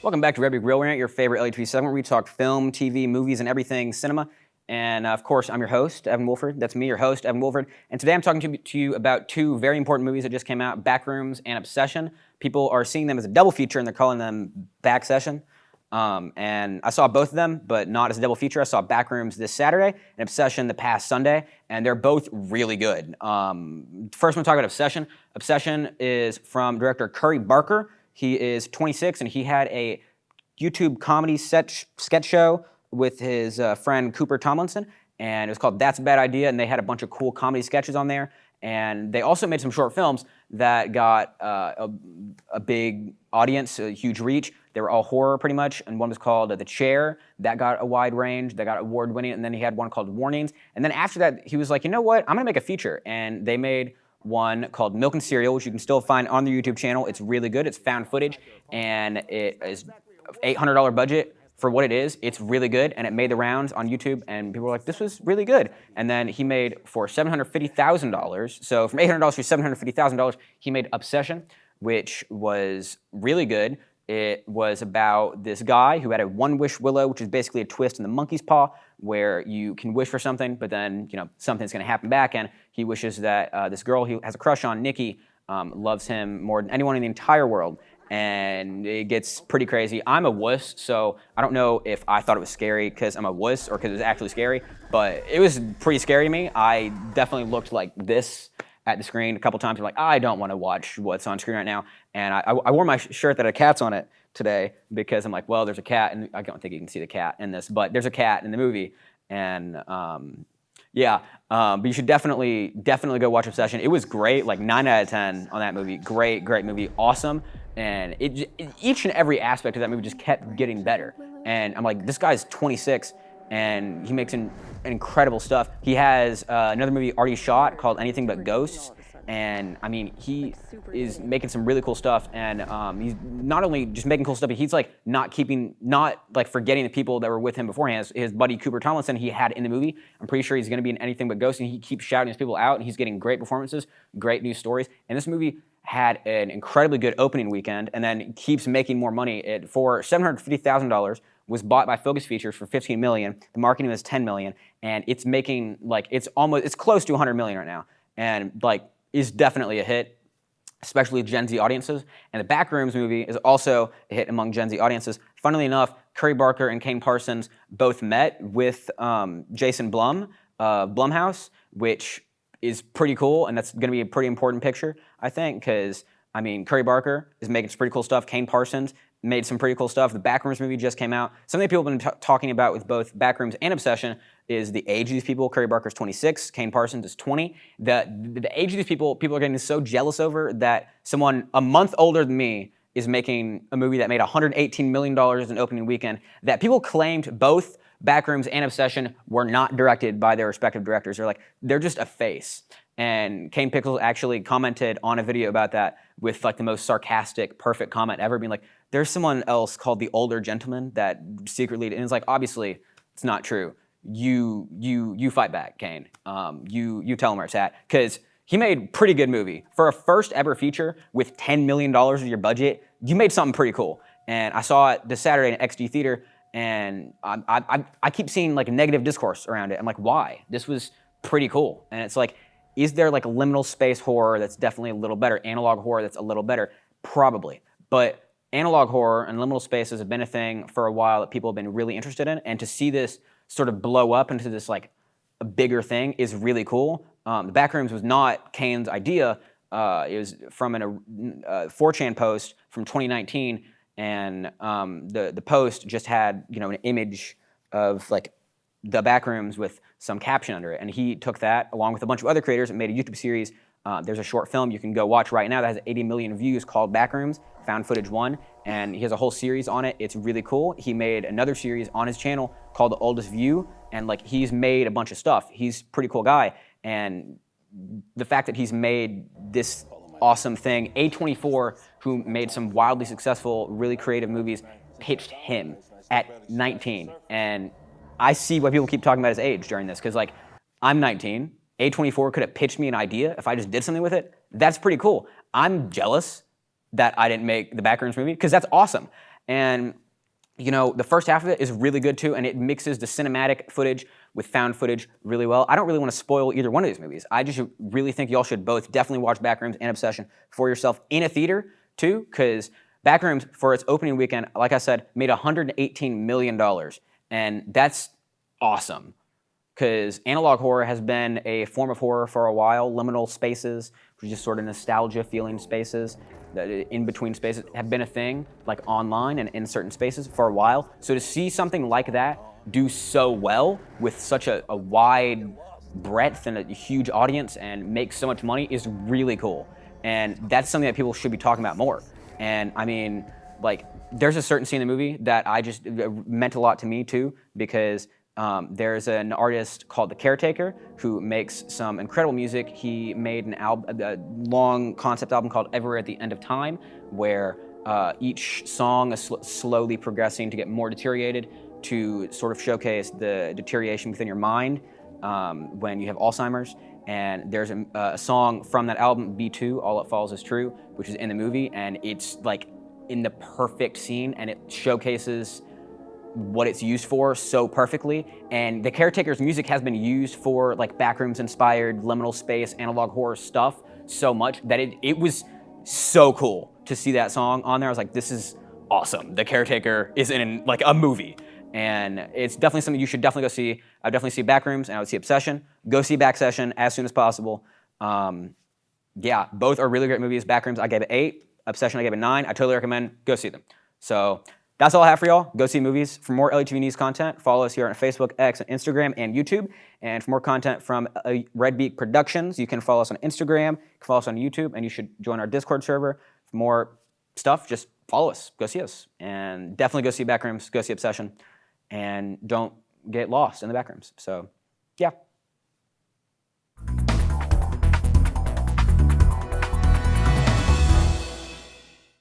Welcome back to Beak Reel Rant, your favorite LUTV segment where we talk film, TV, movies, and everything cinema. And of course, I'm your host, Evan Wolford. That's me, your host, Evan Wolford. And today I'm talking to you about two very important movies that just came out, Backrooms and Obsession. People are seeing them as a double feature and they're calling them Back Session. And I saw both of them, but not as a double feature. I saw Backrooms this Saturday and Obsession the past Sunday, and they're both really good. First, I'm going to talk about Obsession. Obsession is from director Curry Barker. He is 26, and he had a YouTube comedy sketch show with his friend Cooper Tomlinson, and it was called That's a Bad Idea, and they had a bunch of cool comedy sketches on there. And they also made some short films that got a big audience, a huge reach. They were all horror pretty much, and one was called The Chair. That got a wide range, that got award-winning, and then he had one called Warnings. And then after that, he was like, you know what, I'm gonna make a feature. And they made one called Milk and Cereal, which you can still find on their YouTube channel. It's really good, it's found footage, and it is $800 budget. For what it is, it's really good, and it made the rounds on YouTube, and people were like, this was really good. And then he made for $750,000, so from $800 to $750,000, he made Obsession, which was really good. It was about this guy who had a one-wish willow, which is basically a twist in the monkey's paw, where you can wish for something, but then something's gonna happen back, and he wishes that this girl he has a crush on, Nikki, loves him more than anyone in the entire world. And it gets pretty crazy. I'm a wuss, so I don't know if I thought it was scary because I'm a wuss or because it was actually scary, but it was pretty scary to me. I definitely looked like this at the screen a couple times. I'm like, I don't want to watch what's on screen right now. And I wore my shirt that had cats on it today because I'm like, well, there's a cat, and I don't think you can see the cat in this, but there's a cat in the movie. And but you should definitely go watch Obsession. It was great, like 9 out of 10 on that movie. Great movie, awesome. And each and every aspect of that movie just kept getting better. And I'm like, this guy's 26, and he makes incredible stuff. He has another movie already shot called Anything But Ghosts. And I mean, he is making some really cool stuff, and he's not only just making cool stuff, but he's like not forgetting the people that were with him beforehand. His buddy Cooper Tomlinson, he had in the movie. I'm pretty sure he's going to be in Anything But Ghosts, and he keeps shouting his people out, and he's getting great performances, great new stories. And this movie had an incredibly good opening weekend, and then keeps making more money. It for $750,000 was bought by Focus Features for $15 million. The marketing was $10 million, and it's making it's close to $100 million right now, and is definitely a hit, especially Gen Z audiences. And the Backrooms movie is also a hit among Gen Z audiences. Funnily enough, Curry Barker and Kane Parsons both met with Jason Blum, Blumhouse, which is pretty cool, and that's gonna be a pretty important picture, I think, because, I mean, Curry Barker is making some pretty cool stuff. Kane Parsons made some pretty cool stuff. The Backrooms movie just came out. Something that people have been talking about with both Backrooms and Obsession is the age of these people. Curry Barker's 26, Kane Parsons is 20. The age of these people are getting so jealous over that someone a month older than me is making a movie that made $118 million in opening weekend, that people claimed both Backrooms and Obsession were not directed by their respective directors. They're like, they're just a face. And Kane Pickles actually commented on a video about that with the most sarcastic, perfect comment ever, being like, there's someone else called the Older Gentleman that secretly, and it's like, obviously, it's not true. You fight back, Kane. You tell him where it's at, because he made a pretty good movie. For a first ever feature with $10 million of your budget, you made something pretty cool. And I saw it this Saturday in XD Theater, and I keep seeing negative discourse around it. I'm like, why? This was pretty cool. And it's like, is there a liminal space horror that's definitely a little better? Analog horror that's a little better? Probably. But analog horror and liminal spaces have been a thing for a while that people have been really interested in, and to see this sort of blow up into this a bigger thing is really cool. The Backrooms was not Kane's idea. It was from a 4chan post from 2019, and the post just had an image of the Backrooms with some caption under it, and he took that along with a bunch of other creators and made a YouTube series. There's a short film you can go watch right now that has 80 million views called Backrooms, Found Footage 1, and he has a whole series on it. It's really cool. He made another series on his channel called The Oldest View, and he's made a bunch of stuff. He's a pretty cool guy, and the fact that he's made this awesome thing, A24, who made some wildly successful, really creative movies, pitched him at 19, and I see why people keep talking about his age during this, because I'm 19, A24 could have pitched me an idea if I just did something with it. That's pretty cool. I'm jealous that I didn't make the Backrooms movie, because that's awesome. And you know, the first half of it is really good too, and it mixes the cinematic footage with found footage really well. I don't really want to spoil either one of these movies. I just really think y'all should both definitely watch Backrooms and Obsession for yourself in a theater too, because Backrooms, for its opening weekend, like I said, made $118 million, and that's awesome. Because analog horror has been a form of horror for a while. Liminal spaces, which is just sort of nostalgia feeling spaces, in between spaces, have been a thing, like online and in certain spaces for a while. So to see something like that do so well with such a wide breadth and a huge audience and make so much money is really cool. And that's something that people should be talking about more. And I mean, like, there's a certain scene in the movie that meant a lot to me too, because there's an artist called The Caretaker who makes some incredible music. He made a long concept album called Everywhere at the End of Time, where each song is slowly progressing to get more deteriorated, to sort of showcase the deterioration within your mind when you have Alzheimer's. And there's a song from that album, B2, All It Follows Is True, which is in the movie, and it's like in the perfect scene, and it showcases what it's used for so perfectly. And The Caretaker's music has been used for like Backrooms inspired liminal space analog horror stuff so much that it was so cool to see that song on there. I was like, this is awesome. The Caretaker is in like a movie, and it's definitely something you should definitely go see. I would definitely see Backrooms, and I would see Obsession. Go see Backsession as soon as possible. Yeah, both are really great movies. Backrooms, I gave it 8. Obsession, I gave it 9. I totally recommend go see them. So that's all I have for y'all. Go see movies. For more LUTV News content, follow us here on Facebook, X, and Instagram, and YouTube. And for more content from Red Beak Productions, you can follow us on Instagram, you can follow us on YouTube, and you should join our Discord server. For more stuff, just follow us. Go see us. And definitely go see Backrooms, go see Obsession, and don't get lost in the Backrooms. So, yeah.